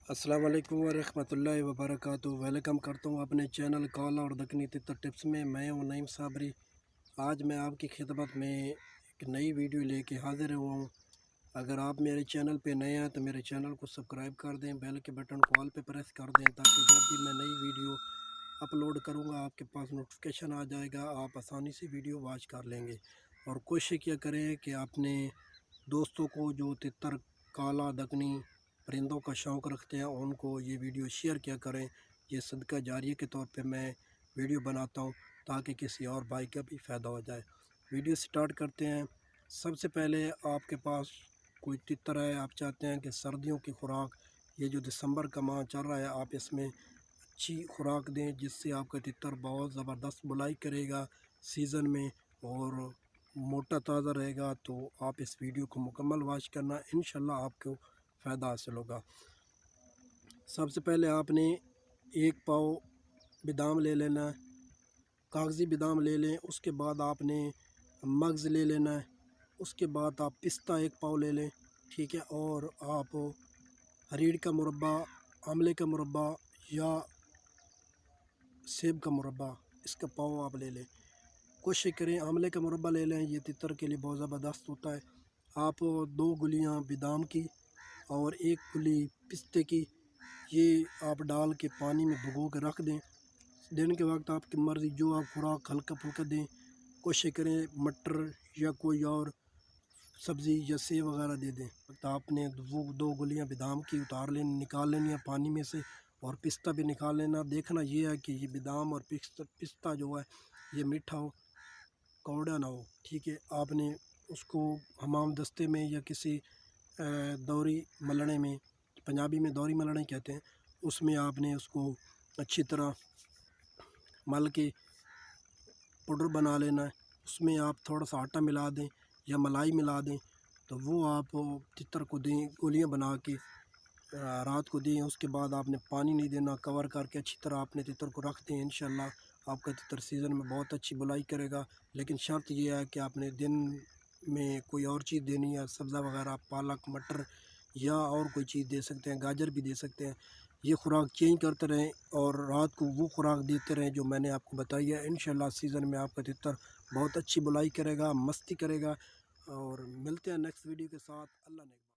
السلام علیکم ورحمۃ اللہ وبرکاتہ۔ ویلکم کرتا ہوں اپنے چینل کالا اور دکنی تتر ٹپس میں۔ میں ہوں نعیم صابری۔ آج میں آپ کی خدمت میں ایک نئی ویڈیو لے کے حاضر ہوا ہوں۔ اگر آپ میرے چینل پہ نئے ہیں تو میرے چینل کو سبسکرائب کر دیں، بیل کے بٹن کو آل پہ پریس کر دیں تاکہ جب بھی میں نئی ویڈیو اپلوڈ کروں گا آپ کے پاس نوٹیفیکیشن آ جائے گا، آپ آسانی سے ویڈیو واچ کر لیں گے۔ اور کوشش کیا کریں کہ اپنے دوستوں کو جو تتر، کالا، دکنی پرندوں کا شوق رکھتے ہیں ان کو یہ ویڈیو شیئر کیا کریں۔ یہ صدقہ جاریہ کے طور پہ میں ویڈیو بناتا ہوں تاکہ کسی اور بھائی کا بھی فائدہ ہو جائے۔ ویڈیو سٹارٹ کرتے ہیں۔ سب سے پہلے آپ کے پاس کوئی تتر ہے، آپ چاہتے ہیں کہ سردیوں کی خوراک، یہ جو دسمبر کا ماہ چل رہا ہے، آپ اس میں اچھی خوراک دیں جس سے آپ کا تتر بہت زبردست بلائی کرے گا سیزن میں اور موٹا تازہ رہے گا۔ تو آپ اس ویڈیو کو مکمل واچ کرنا، انشاءاللہ آپ کو فائدہ حاصل ہوگا۔ سب سے پہلے آپ نے 1 پاؤ بادام لے لینا ہے، کاغذی بادام لے لیں۔ اس کے بعد آپ نے مغز لے لینا ہے۔ اس کے بعد آپ پستہ 1 پاؤ لے لیں، ٹھیک ہے۔ اور آپ ہریڑ کا مربع، آملے کا مربع یا سیب کا مربع، اس کا پاؤ آپ لے لیں۔ کوشش کریں آملے کا مربع لے لیں، یہ تتر کے لیے بہت زبردست ہوتا ہے۔ آپ 2 گلیاں بادام کی اور 1 گلی پستے کی، یہ آپ ڈال کے پانی میں بھگو کے رکھ دیں۔ دن کے وقت آپ کی مرضی جو آپ خوراک ہلکا پھلکا دیں۔ کوشش کریں مٹر یا کوئی اور سبزی یا سیب وغیرہ دے دیں۔ آپ نے وہ 2 گلیاں بادام کی نکال لینی ہیں پانی میں سے، اور پستہ بھی نکال لینا۔ دیکھنا یہ ہے کہ یہ بادام اور پستہ جو ہے یہ میٹھا ہو، کوڑا نہ ہو، ٹھیک ہے۔ آپ نے اس کو حمام دستے میں یا کسی دوری ملنے میں، پنجابی میں دوری ملنے کہتے ہیں، اس میں آپ نے اس کو اچھی طرح مل کے پاؤڈر بنا لینا ہے۔ اس میں آپ تھوڑا سا آٹا ملا دیں یا ملائی ملا دیں، تو وہ آپ تتر کو دیں گولیاں بنا کے، رات کو دیں۔ اس کے بعد آپ نے پانی نہیں دینا، کور کر کے اچھی طرح آپ نے تتر کو رکھ دیں۔ انشاءاللہ آپ کا تتر سیزن میں بہت اچھی بلائی کرے گا، لیکن شرط یہ ہے کہ آپ نے دن میں کوئی اور چیز دینی ہے، سبزہ وغیرہ، پالک، مٹر یا اور کوئی چیز دے سکتے ہیں، گاجر بھی دے سکتے ہیں۔ یہ خوراک چینج کرتے رہیں اور رات کو وہ خوراک دیتے رہیں جو میں نے آپ کو بتائی ہے۔ انشاءاللہ سیزن میں آپ کا تتر بہت اچھی بلائی کرے گا، مستی کرے گا۔ اور ملتے ہیں نیکسٹ ویڈیو کے ساتھ۔ اللہ نے